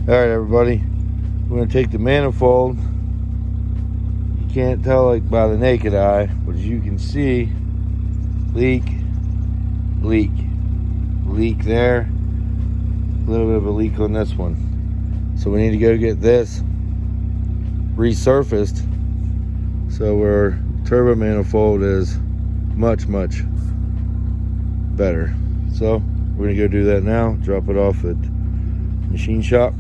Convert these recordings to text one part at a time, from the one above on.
Alright everybody, we're going to take the manifold. You can't tell like by the naked eye, but as you can see, leak there, a little bit of a leak on this one. So we need to go get this resurfaced so our turbo manifold is much better. So we're going to go do that now, drop it off at machine shop.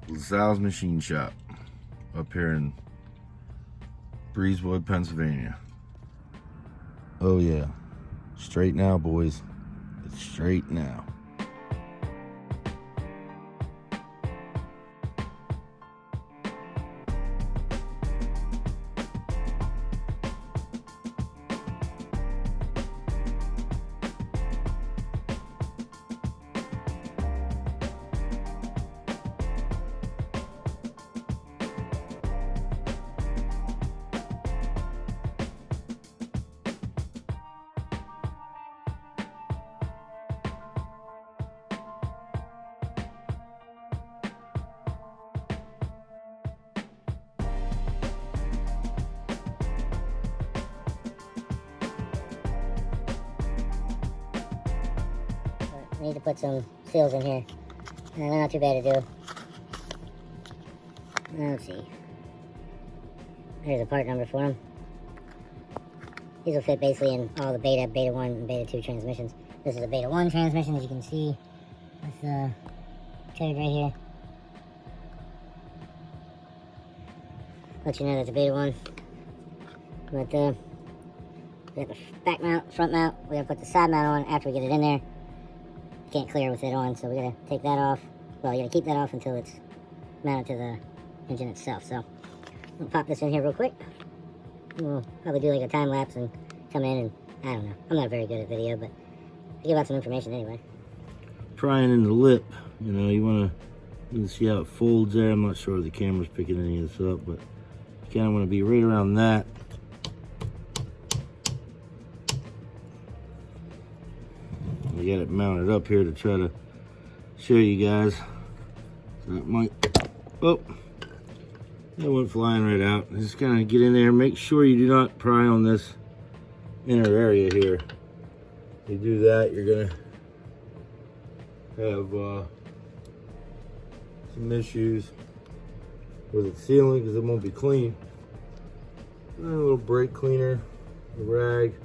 LaSalle's Machine Shop up here in Breezewood, Pennsylvania. Oh yeah, straight now, boys. It's straight now. I need to put some seals in here. They're not too bad to do. Let's see. There's a part number for them. These will fit basically in all the Beta 1, and Beta 2 transmissions. This is a Beta 1 transmission, as you can see. With the tag right here. Let you know that's a Beta 1. But we got the back mount, front mount. We gotta put the side mount on after we get it in there. Can't clear with it on, so we gotta take that off. Well, you gotta keep that off until it's mounted to the engine itself. So we'll pop this in here real quick. We'll probably do like a time lapse and come in and, I don't know. I'm not very good at video, but I give out some information anyway. Prying in the lip, you know, you can see how it folds there. I'm not sure if the camera's picking any of this up, but you kind of want to be right around that. I got it mounted up here to try to show you guys. So it might, oh, it went flying right out. Just kind of get in there. Make sure you do not pry on this inner area here. If you do that, you're gonna have some issues with it sealing because it won't be clean. And a little brake cleaner, a rag.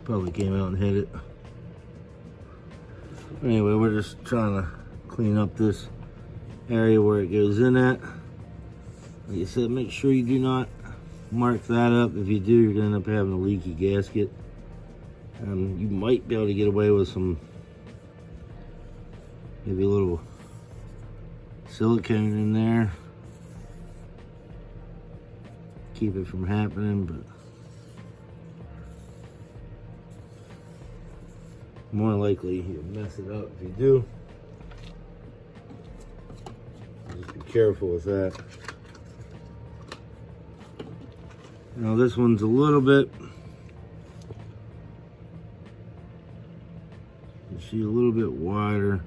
Probably came out and hit it. Anyway, we're just trying to clean up this area where it goes in at. Like I said, make sure you do not mark that up. If you do, you're gonna end up having a leaky gasket. You might be able to get away with some, maybe a little silicone in there. Keep it from happening, but more likely you'll mess it up if you do. Just be careful with that. Now this one's a little bit You see a little bit wider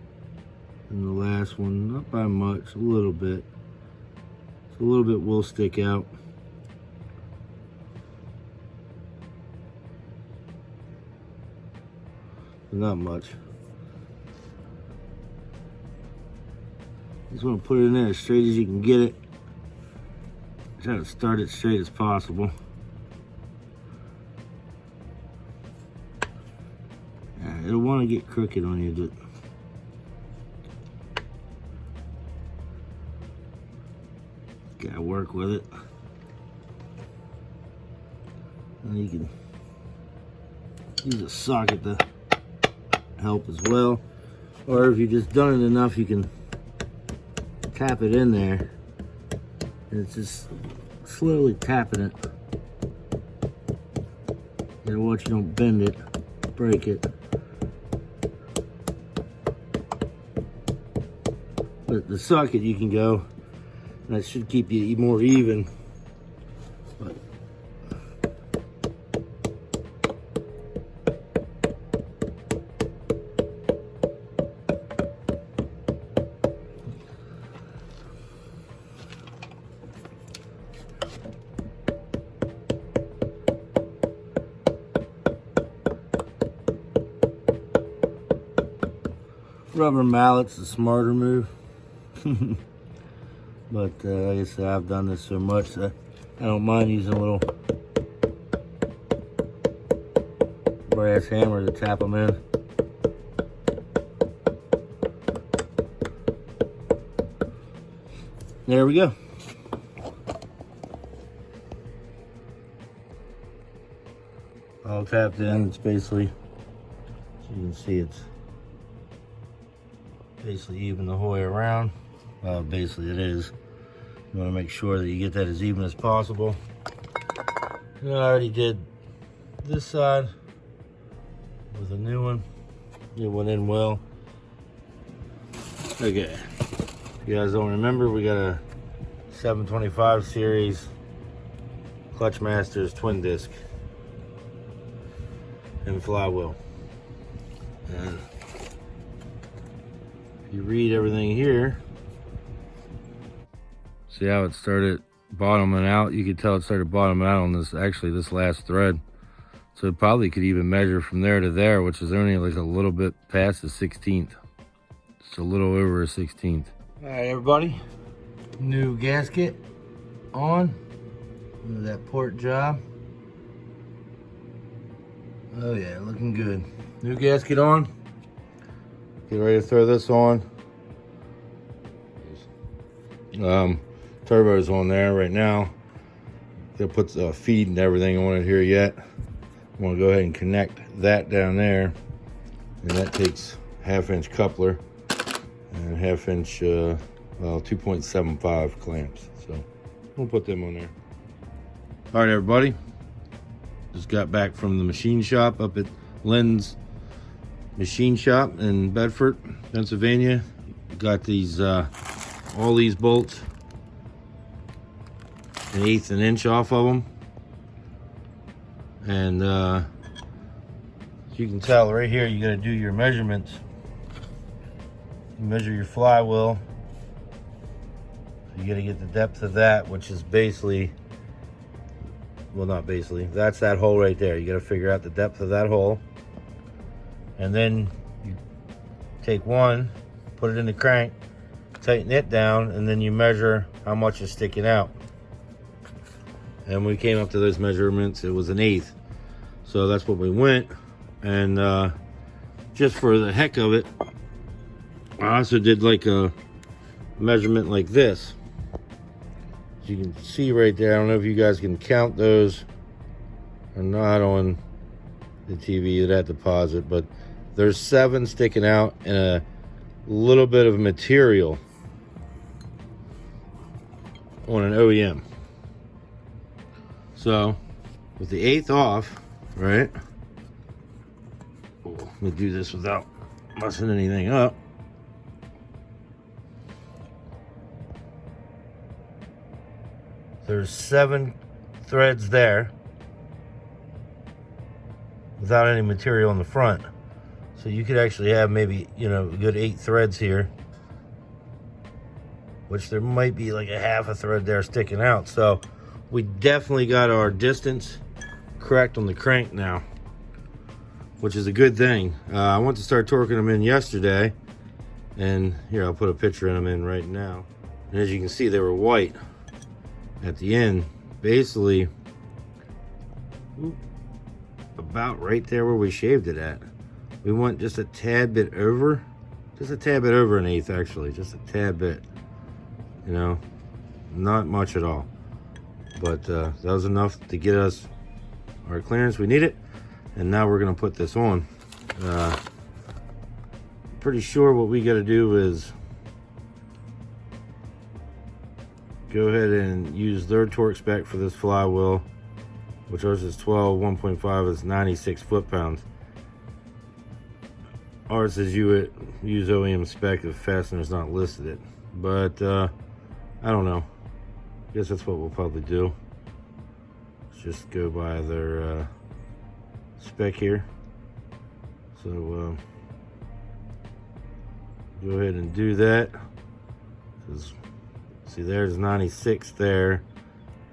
than the last one, not by much, a little bit. So a little bit will stick out. But not much. Just want to put it in there as straight as you can get it. Try to start it straight as possible. It'll want to get crooked on you, but gotta work with it. And you can use a socket to help as well, or if you've just done it enough, you can tap it in there, and it's just slowly tapping it. You gotta watch you don't bend it, break it. But the socket you can go, and that should keep you more even. But rubber mallet's the smarter move. But like I said, I've done this so much that I don't mind using a little brass hammer to tap them in. There we go. All tapped in. It's basically, as you can see, it's basically even the whole way around. Well, basically it is. You want to make sure that you get that as even as possible. And I already did this side with a new one. It went in well. Okay. If you guys don't remember, we got a 725 series Clutch Masters twin disc and flywheel. And if you read everything here, see how it started bottoming out? You could tell it started bottoming out on this, actually this last thread. So it probably could even measure from there to there, which is only like a little bit past the 16th. Just a little over a 16th. All right, everybody. New gasket on. Look at that port job. Oh yeah, looking good. New gasket on. Get ready to throw this on. Turbo's on there right now. They'll put the feed and everything on it here yet. I'm gonna go ahead and connect that down there, and that takes 1/2-inch coupler and 1/2-inch 2.75 clamps. So we'll put them on there. All right, everybody. Just got back from the machine shop up at Lynn's Machine Shop in Bedford, Pennsylvania. Got these all these bolts 1/8 an inch off of them, and as you can tell right here, you got to do your measurements. You measure your flywheel. You got to get the depth of that, which is basically, well, not basically, that's that hole right there. You got to figure out the depth of that hole, and then you take one, put it in the crank, tighten it down, and then you measure how much is sticking out. And we came up to those measurements, it was 1/8. So that's what we went. And just for the heck of it, I also did like a measurement like this. As you can see right there, I don't know if you guys can count those or not on the TV, you'd have to pause it, but there's 7 sticking out and a little bit of material on an OEM. So with the 1/8 off, right? Let me do this without messing anything up. There's 7 threads there without any material in the front. So you could actually have maybe, you know, a good 8 threads here, which there might be like a half a thread there sticking out. So we definitely got our distance correct on the crank now, which is a good thing. I went to start torquing them in yesterday, and here, I'll put a picture of them in right now. And as you can see, they were white at the end, basically about right there where we shaved it at. We went just a tad bit over, just a tad bit over an eighth actually, just a tad bit, you know, not much at all. But that was enough to get us our clearance we needed. And now we're gonna put this on. Pretty sure what we gotta do is go ahead and use their torque spec for this flywheel, which ours is 12, 1.5 is 96 foot-pounds. Ours is you would use OEM spec if fastener's not listed it. But I don't know. I guess that's what we'll probably do. Let's just go by their spec here. So go ahead and do that. See, there's 96 there,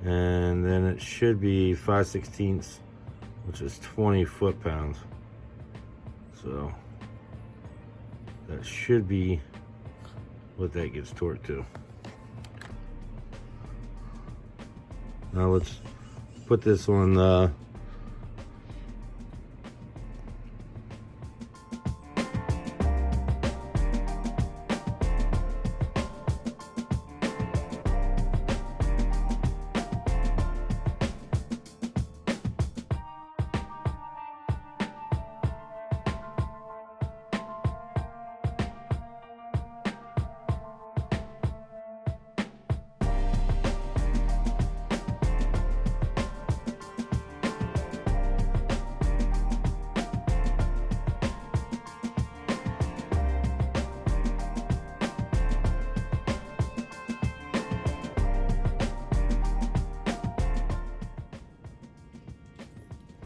and then it should be 5/16, which is 20 foot-pounds. So that should be what that gets torqued to. Now let's put this on the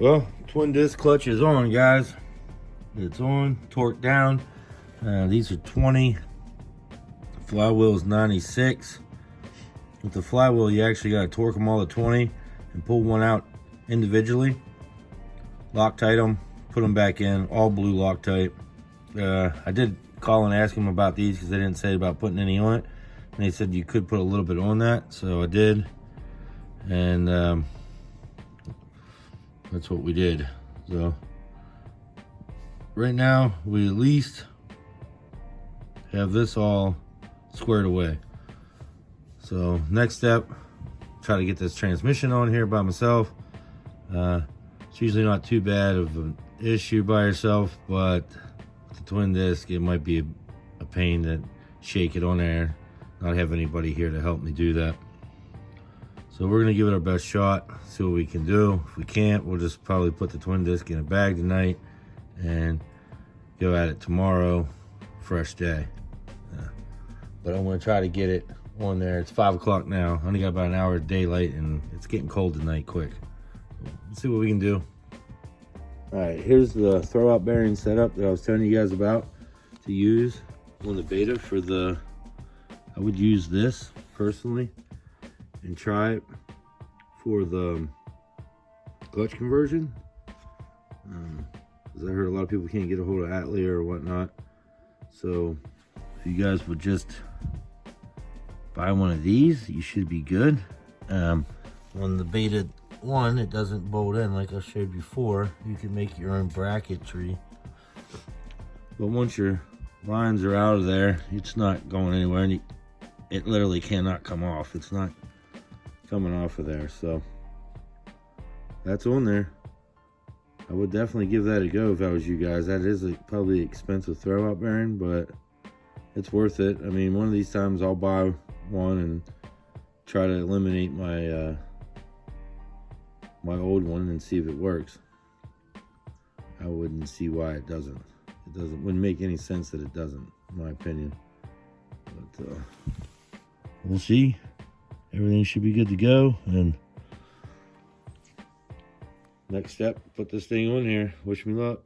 well, twin disc clutch is on, guys. It's on, torque down. These are 20. The flywheel is 96. With the flywheel, you actually got to torque them all to 20 and pull one out individually. Loctite them, put them back in, all blue Loctite. I did call and ask them about these because they didn't say about putting any on it. And they said you could put a little bit on that, so I did. And that's what we did. So right now we at least have this all squared away. So next step, try to get this transmission on here by myself. It's usually not too bad of an issue by yourself, but with the twin disc it might be a pain to shake it on there. Not have anybody here to help me do that. So we're gonna give it our best shot, see what we can do. If we can't, we'll just probably put the twin disc in a bag tonight and go at it tomorrow, fresh day. But I'm gonna try to get it on there. It's 5 o'clock now. I only got about an hour of daylight and it's getting cold tonight quick. Let's see what we can do. All right, here's the throwout bearing setup that I was telling you guys about to use on the Beta for the, I would use this personally and try it for the clutch conversion. Because I heard a lot of people can't get a hold of Atlee or whatnot. So if you guys would just buy one of these, you should be good. On the Beta 1, it doesn't bolt in like I showed before. You can make your own bracketry. But once your lines are out of there, it's not going anywhere. And it literally cannot come off. It's not coming off of there. So that's on there. I would definitely give that a go if I was you guys. That is probably expensive throwout bearing, but it's worth it. I mean, one of these times I'll buy one and try to eliminate my my old one and see if it works. I wouldn't see why it doesn't. Wouldn't make any sense that it doesn't, in my opinion. But we'll see. Everything should be good to go. And next step, put this thing on here. Wish me luck.